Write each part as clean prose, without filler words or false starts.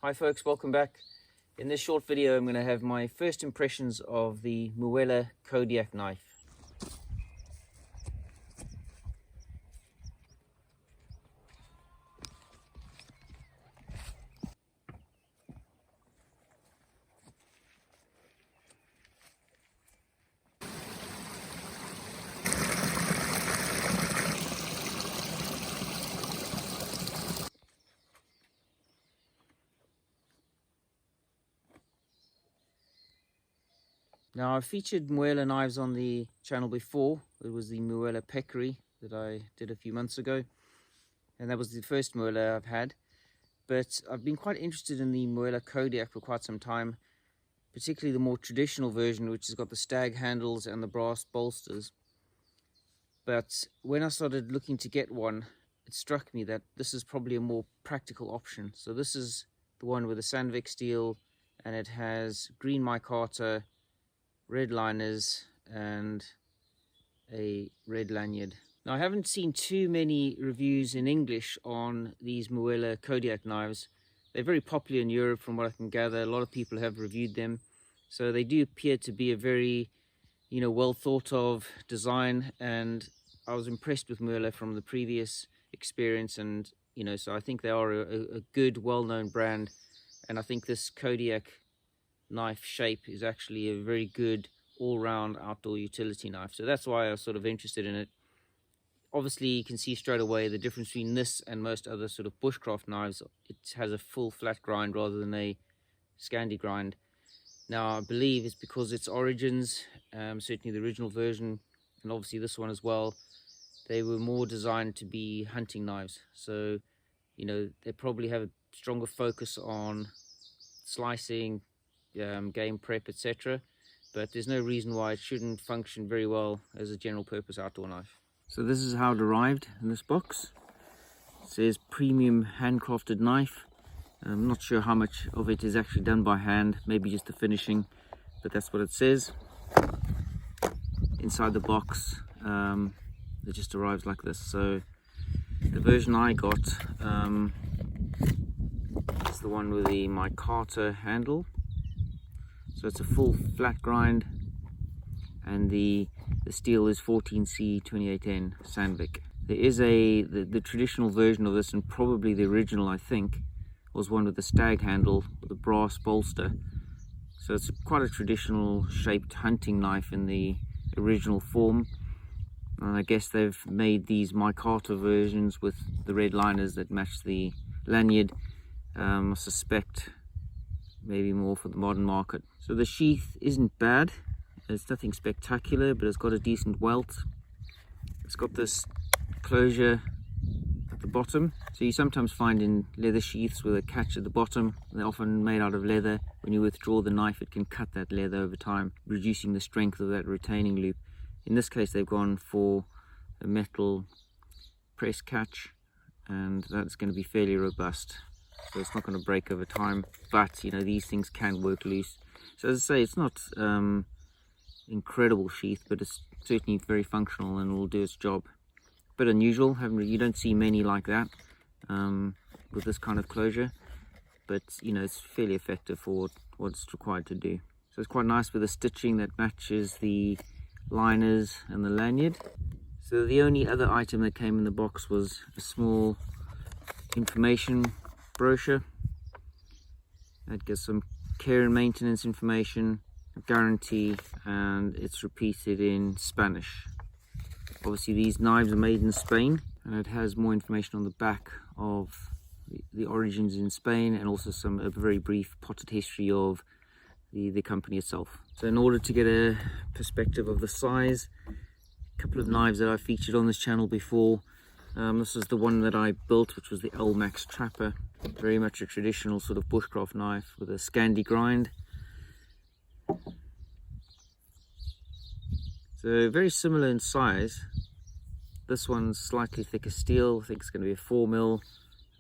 Hi folks, welcome back. In this short video I'm going to have my first impressions of the Muela Kodiak knife. Now, I've featured Muela knives on the channel before. It was the Muela Peccary that I did a few months ago, and that was the first Muela I've had. But I've been quite interested in the Muela Kodiak for quite some time, particularly the more traditional version, which has got the stag handles and the brass bolsters. But when I started looking to get one, it struck me that this is probably a more practical option. So this is the one with the Sandvik steel, and it has green micarta, red liners and a red lanyard. Now, I haven't seen too many reviews in English on these Muela Kodiak knives. They're very popular in Europe from what I can gather. A lot of people have reviewed them, so they do appear to be a very, well thought of design, and I was impressed with Muela from the previous experience, and so I think they are a good, well-known brand, and I think this Kodiak knife shape is actually a very good all-round outdoor utility knife. So that's why I was sort of interested in it. Obviously, you can see straight away the difference between this and most other sort of bushcraft knives. It has a full flat grind rather than a Scandi grind. Now, I believe it's because its origins, certainly the original version, and obviously this one as well, they were more designed to be hunting knives. So, they probably have a stronger focus on slicing, game prep, etc. But there's no reason why it shouldn't function very well as a general purpose outdoor knife. So this is how it arrived in this box. It says premium handcrafted knife. I'm not sure how much of it is actually done by hand, maybe just the finishing, but that's what it says. Inside the box, it just arrives like this. So the version I got is the one with the micarta handle. So it's a full flat grind, and the steel is 14C 28N Sandvik. There is the traditional version of this, and probably the original, I think, was one with the stag handle with a brass bolster. So it's quite a traditional shaped hunting knife in the original form. And I guess they've made these micarta versions with the red liners that match the lanyard. I suspect maybe more for the modern market. So the sheath isn't bad. It's nothing spectacular, but it's got a decent welt. It's got this closure at the bottom. So you sometimes find in leather sheaths with a catch at the bottom. They're often made out of leather. When you withdraw the knife, it can cut that leather over time, reducing the strength of that retaining loop. In this case, they've gone for a metal press catch, and that's going to be fairly robust. So it's not going to break over time, but these things can work loose. So as I say, it's not incredible sheath, but it's certainly very functional and will do its job. Bit unusual, you don't see many like that with this kind of closure, but it's fairly effective for what it's required to do. So it's quite nice with the stitching that matches the liners and the lanyard. So the only other item that came in the box was a small information brochure that gives some care and maintenance information, guarantee, and it's repeated in Spanish. Obviously these knives are made in Spain, and it has more information on the back of the origins in Spain, and also a very brief potted history of the company itself. So in order to get a perspective of the size, a couple of knives that I featured on this channel before. This is the one that I built, which was the L-Max Trapper. Very much a traditional sort of bushcraft knife with a Scandi grind. So very similar in size. This one's slightly thicker steel. I think it's going to be a 4mm,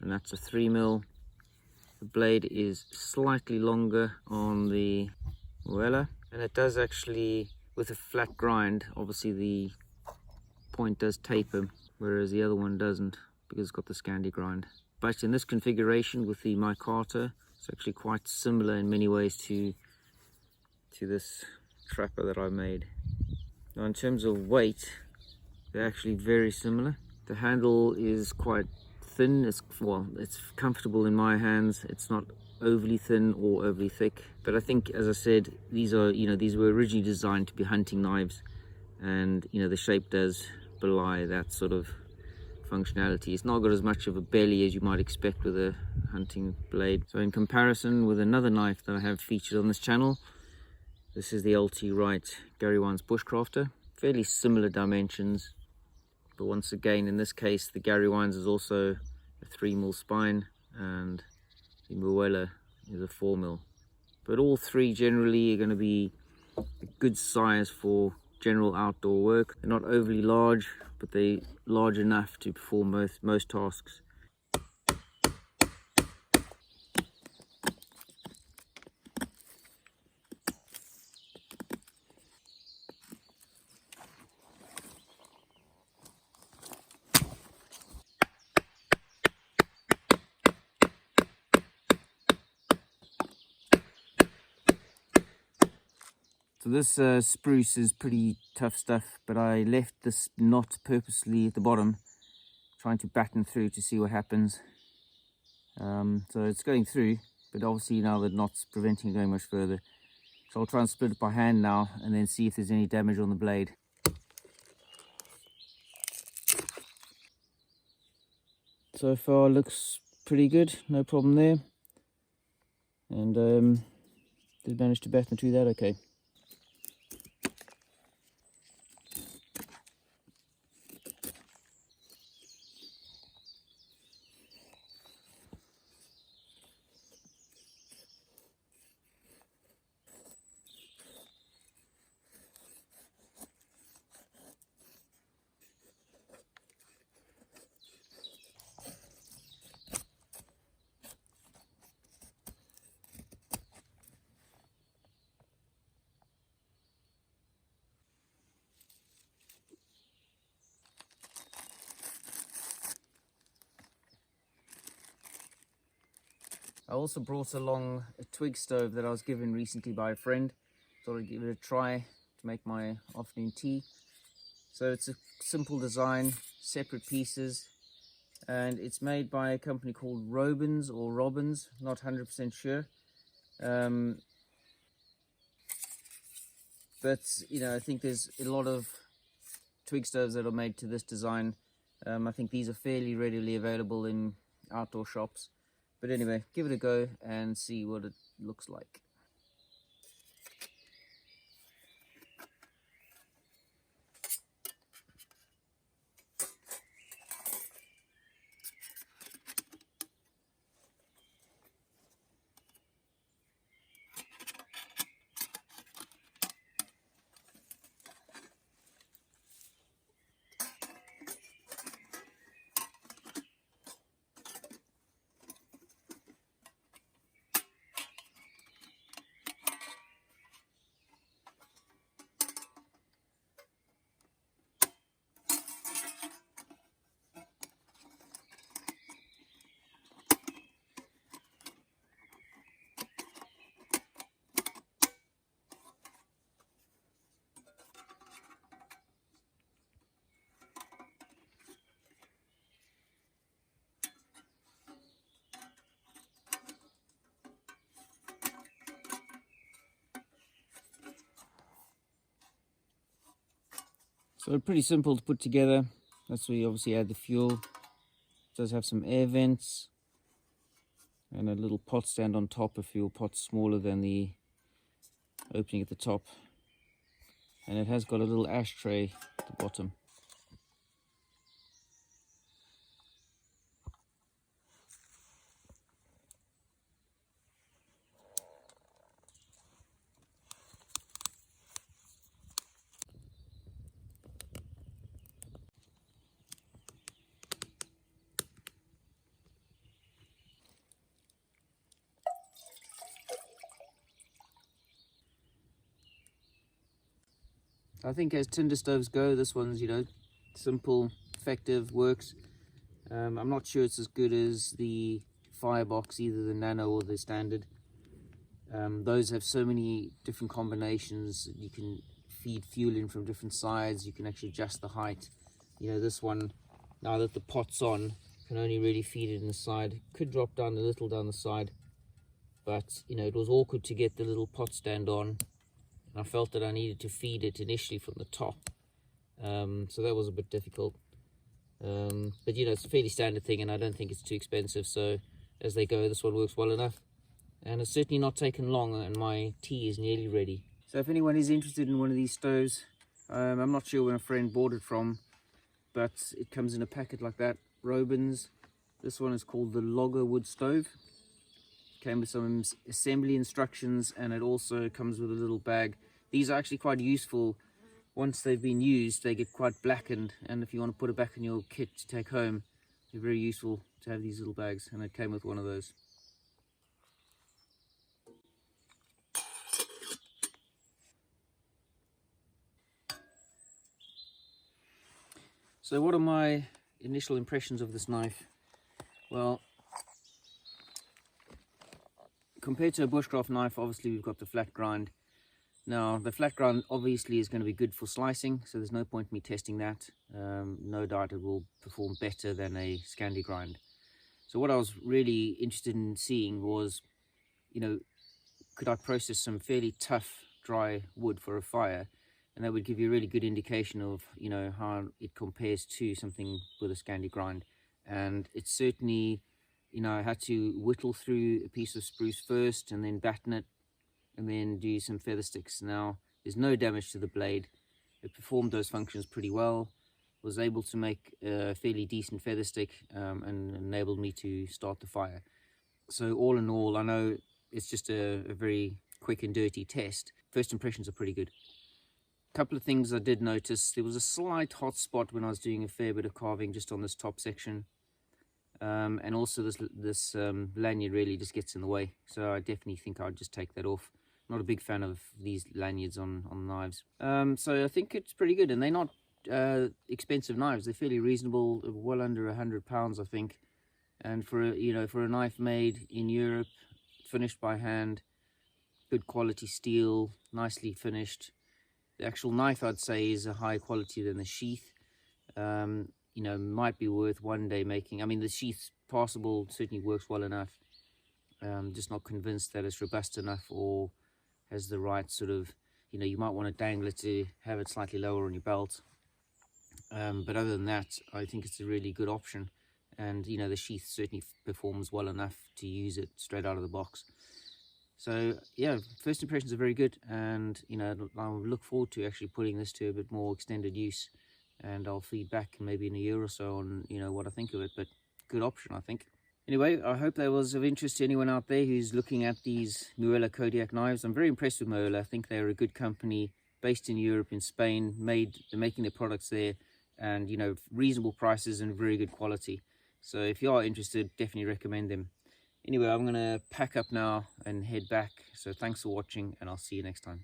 and that's a 3mm. The blade is slightly longer on the Muela, and it does actually, with a flat grind, obviously the point does taper, whereas the other one doesn't because it's got the Scandi grind. But in this configuration with the micarta, It's actually quite similar in many ways to this trapper that I made. Now in terms of weight, they're actually very similar. The handle is quite thin. It's comfortable in my hands. It's not overly thin or overly thick, but I think, as I said, these were originally designed to be hunting knives, and the shape does belie that sort of functionality. It's not got as much of a belly as you might expect with a hunting blade. So in comparison with another knife that I have featured on this channel, this is the LT Wright Gary Wine's Bushcrafter. Fairly similar dimensions, but once again, in this case, the Gary Wine's is also a 3mm spine, and the Muela is a 4mm. But all three generally are going to be a good size for general outdoor work. They're not overly large, but they're large enough to perform most tasks. So this spruce is pretty tough stuff, but I left this knot purposely at the bottom, trying to batten through to see what happens. So it's going through, but obviously now the knot's preventing it going much further. So I'll try and split it by hand now, and then see if there's any damage on the blade. So far looks pretty good, no problem there. And did manage to batten through that okay. I also brought along a twig stove that I was given recently by a friend. Thought I'd give it a try to make my afternoon tea. So it's a simple design, separate pieces, and it's made by a company called Robens or Robens, not 100% sure. But I think there's a lot of twig stoves that are made to this design. I think these are fairly readily available in outdoor shops. But anyway, give it a go and see what it looks like. So pretty simple to put together. That's where you obviously add the fuel. It does have some air vents and a little pot stand on top, a fuel pot smaller than the opening at the top. And it has got a little ashtray at the bottom. I think as tinder stoves go, this one's, simple, effective, works. I'm not sure it's as good as the firebox, either the nano or the standard. Those have so many different combinations. You can feed fuel in from different sides. You can actually adjust the height. You know, this one, now that the pot's on, can only really feed it in the side. Could drop down a little down the side, but you know, it was awkward to get the little pot stand on, and I felt that I needed to feed it initially from the top, so that was a bit difficult. But you know, it's a fairly standard thing, and I don't think it's too expensive, so as they go, this one works well enough, and it's certainly not taken long, and my tea is nearly ready. So if anyone is interested in one of these stoves, I'm not sure where a friend bought it from, but it comes in a packet like that. Robens. This one is called the Logger wood stove. Came with some assembly instructions, and it also comes with a little bag. These are actually quite useful. Once they've been used, they get quite blackened, and if you want to put it back in your kit to take home, they're very useful to have these little bags, and it came with one of those. So what are my initial impressions of this knife? Well, compared to a bushcraft knife, obviously we've got the flat grind. Now the flat grind obviously is going to be good for slicing, so there's no point in me testing that. No doubt it will perform better than a Scandi grind. So what I was really interested in seeing was, you know, could I process some fairly tough dry wood for a fire, and that would give you a really good indication of, you know, how it compares to something with a Scandi grind. And it's certainly, you know, I had to whittle through a piece of spruce first and then batten it and then do some feather sticks. Now there's no damage to the blade. It performed those functions pretty well, was able to make a fairly decent feather stick, and enabled me to start the fire. So all in all, I know it's just a very quick and dirty test. First impressions are pretty good. Couple of things I did notice. There was a slight hot spot when I was doing a fair bit of carving just on this top section, and also this lanyard really just gets in the way, so I definitely think I'd just take that off. Not a big fan of these lanyards on knives. So I think it's pretty good, and they're not expensive knives. They're fairly reasonable, well under £100 I think, and for a knife made in Europe, finished by hand, good quality steel, nicely finished. The actual knife, I'd say, is a higher quality than the sheath. You know, might be worth one day making. I mean, the sheath's passable, certainly works well enough. Just not convinced that it's robust enough or has the right sort of, you know, you might want to dangle it to have it slightly lower on your belt. But other than that, I think it's a really good option. And, you know, the sheath certainly performs well enough to use it straight out of the box. So yeah, first impressions are very good, and you know, I'll look forward to actually putting this to a bit more extended use, and I'll feed back maybe in a year or so on, you know, what I think of it. But good option, I think. Anyway, I hope that was of interest to anyone out there who's looking at these Muela Kodiak knives. I'm very impressed with Muela. I think they're a good company based in Europe, in Spain. They're making their products there, and you know, reasonable prices and very good quality. So if you are interested, definitely recommend them. Anyway, I'm going to pack up now and head back. So thanks for watching, and I'll see you next time.